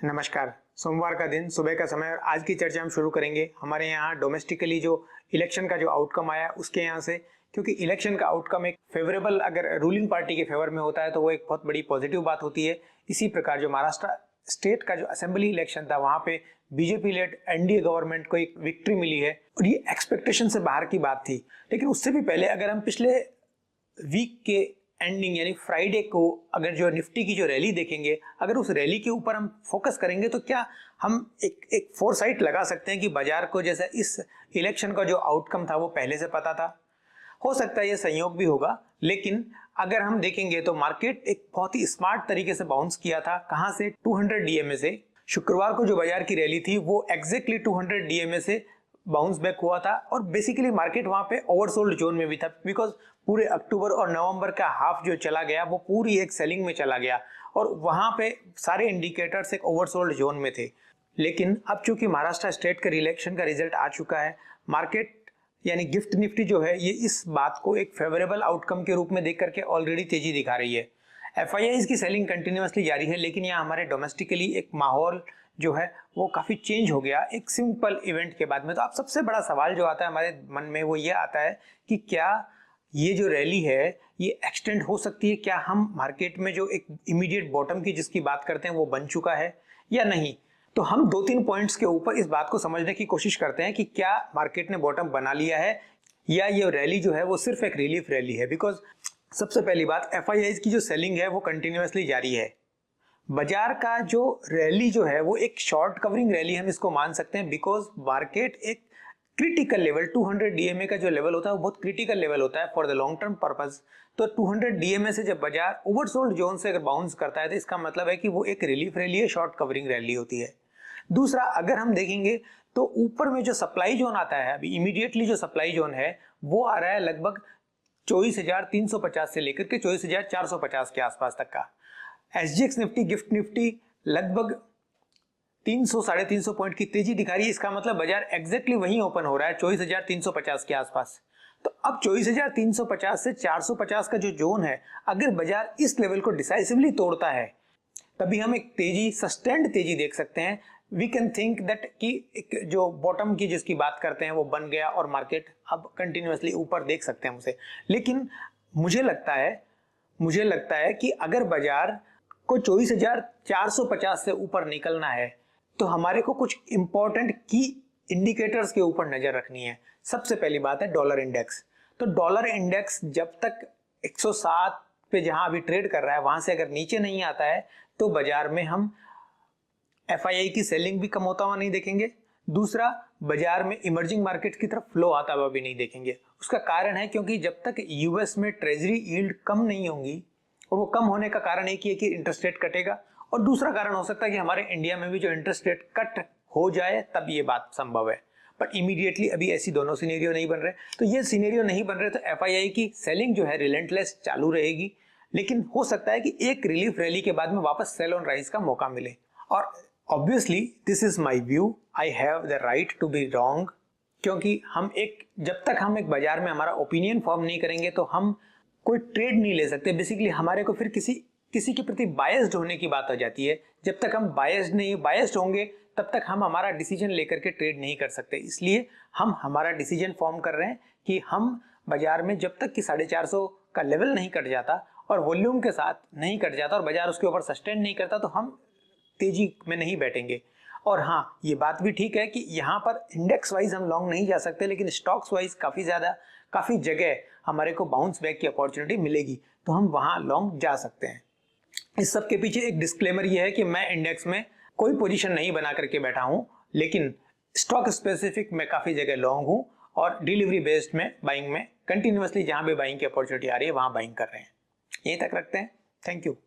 नमस्कार। सोमवार का दिन, सुबह का समय और आज की चर्चा हम शुरू करेंगे हमारे यहाँ डोमेस्टिकली जो इलेक्शन का जो आउटकम आया उसके यहाँ से, क्योंकि इलेक्शन का आउटकम एक फेवरेबल अगर रूलिंग पार्टी के फेवर में होता है तो वो एक बहुत बड़ी पॉजिटिव बात होती है। इसी प्रकार जो महाराष्ट्र स्टेट का जो असेंबली इलेक्शन था वहां पे बीजेपी लेड एनडीए गवर्नमेंट को एक विक्ट्री मिली है और ये एक्सपेक्टेशन से बाहर की बात थी। लेकिन उससे भी पहले अगर हम पिछले वीक के एंडिंग यानी फ्राइडे को अगर जो निफ्टी की जो रैली देखेंगे, अगर उस रैली के ऊपर हम फोकस करेंगे तो क्या हम एक फोरसाइट लगा सकते हैं कि बाजार को जैसा इस इलेक्शन का जो आउटकम था वो पहले से पता था। हो सकता है ये संयोग भी होगा, लेकिन अगर हम देखेंगे तो मार्केट एक बहुत ही स्मार्ट तरीके से बाउंस किया था। कहां से? 200 डीएमए से। शुक्रवार को जो बाजार की रैली थी वो एग्जैक्टली 200 डीएमए से बाउंस बैक हुआ था और बेसिकली मार्केट वहां पे ओवरसोल्ड जोन में भी था, बिकॉज पूरे अक्टूबर और नवंबर का हाफ जो चला गया वो पूरी एक सेलिंग में चला गया और वहां पे सारे इंडिकेटर्स एक ओवरसोल्ड जोन में थे। लेकिन अब चूंकि महाराष्ट्र स्टेट का इलेक्शन का रिजल्ट आ चुका है, मार्केट यानी गिफ्ट निफ्टी जो है ये इस बात को एक फेवरेबल आउटकम के रूप में देख करके ऑलरेडी तेजी दिखा रही है। एफआईआईज की सेलिंग कंटिन्यूअसली जारी है, लेकिन यहाँ हमारे डोमेस्टिकली एक माहौल जो है वो काफी चेंज हो गया एक सिंपल इवेंट के बाद में। तो अब सबसे बड़ा सवाल जो आता है हमारे मन में वो ये आता है कि क्या ये जो रैली है ये एक्सटेंड हो सकती है? क्या हम मार्केट में जो एक इमीडिएट बॉटम की जिसकी बात करते हैं वो बन चुका है या नहीं? तो हम 2-3 पॉइंट्स के ऊपर इस बात को समझने की कोशिश करते हैं कि क्या मार्केट ने बॉटम बना लिया है या ये रैली जो है वो सिर्फ एक रिलीफ रैली है। बिकॉज सबसे पहली बात, एफआईआईज की जो सेलिंग है वो कंटिन्यूअसली जारी है। बाजार का जो रैली जो है वो एक शॉर्ट कवरिंग रैली हम इसको मान सकते हैं, बिकॉज मार्केट एक क्रिटिकल लेवल 200 डीएमए का जो लेवल होता है वो बहुत क्रिटिकल लेवल होता है for the long term purpose. तो 200 डीएमए से जब बाजार ओवरसोल्ड जोन से अगर बाउंस करता है तो इसका मतलब है कि वो एक रिलीफ रैली है, शॉर्ट कवरिंग रैली होती है। दूसरा, अगर हम देखेंगे तो ऊपर में जो सप्लाई जोन आता है, अभी इमीडिएटली जो सप्लाई जोन है वो आ रहा है लगभग 24,350 से लेकर के 24,450 के आसपास तक का। एसजीएक्स निफ्टी, गिफ्ट निफ्टी लगभग 300-350 पॉइंट की तेजी दिखा रही है। इसका मतलब बाजार एग्जैक्टली वहीं ओपन हो रहा है 24,350 के आसपास। तो अब 24,350 से 450 का जो जोन है, अगर बाजार इस लेवल को डिसाइसिवली तोड़ता है तभी हम एक तेजी, सस्टेन्ड तेजी देख सकते हैं। वी कैन थिंक दैट कि एक जो बॉटम की जिसकी बात करते हैं वो बन गया और मार्केट अब कंटिन्यूअसली ऊपर देख सकते हैं उसे। लेकिन मुझे लगता है कि अगर बाजार को 24,450 से ऊपर निकलना है तो हमारे को कुछ इंपॉर्टेंट की इंडिकेटर्स के ऊपर नजर रखनी है। सबसे पहली बात है डॉलर इंडेक्स। तो डॉलर इंडेक्स जब तक 107 पे जहां अभी ट्रेड कर रहा है वहां से अगर नीचे नहीं आता है तो बाजार में हम एफआईआई की सेलिंग भी कम होता हुआ नहीं देखेंगे। दूसरा, बाजार में इमर्जिंग मार्केट की तरफ फ्लो आता हुआ भी नहीं देखेंगे। उसका कारण है क्योंकि जब तक यूएस में ट्रेजरी यील्ड कम नहीं होंगी, और वो कम होने का कारण एक ही है कि इंटरेस्ट रेट कटेगा, और दूसरा कारण हो सकता है कि हमारे इंडिया में भी जो इंटरेस्ट रेट कट हो जाए तब ये बात संभव है। बट इमीडिएटली अभी ऐसी दोनों सिनेरियो नहीं बन रहे। तो ये सिनेरियो नहीं बन रहे तो एफआईआई की सेलिंग जो है रिलेंटलेस चालू रहेगी, लेकिन हो सकता है कि एक रिलीफ रैली के बाद में वापस सेल ऑन राइज का मौका मिले। और obviously this is my view, I have the right to be wrong, क्योंकि जब तक हम एक बाजार में हमारा ओपिनियन फॉर्म नहीं करेंगे तो हम कोई ट्रेड नहीं ले सकते। बेसिकली हमारे को फिर किसी के प्रति बायस्ड होने की बात हो जाती है। जब तक हम बायस्ड होंगे तब तक हम हमारा डिसीजन लेकर के ट्रेड नहीं कर सकते। इसलिए हम हमारा डिसीजन फॉर्म कर रहे हैं कि हम बाजार में जब तक कि 450 का लेवल नहीं कट जाता और वॉल्यूम के साथ नहीं कट जाता और बाजार उसके ऊपर सस्टेन नहीं करता तो हम तेजी में नहीं बैठेंगे। और हाँ, ये बात भी ठीक है कि यहाँ पर इंडेक्स वाइज हम लॉन्ग नहीं जा सकते, लेकिन स्टॉक्स वाइज काफी जगह हमारे को बाउंस बैक की अपॉर्चुनिटी मिलेगी तो हम वहां लॉन्ग जा सकते हैं। इस सब के पीछे एक डिस्क्लेमर ये है कि मैं इंडेक्स में कोई पोजीशन नहीं बना करके बैठा हूं, लेकिन स्टॉक स्पेसिफिक में काफी जगह लॉन्ग हूं और डिलीवरी बेस्ड में बाइंग में कंटिन्यूअसली जहां भी बाइंग की अपॉर्चुनिटी आ रही है वहां बाइंग कर रहे हैं। यहीं तक रखते हैं। Thank you.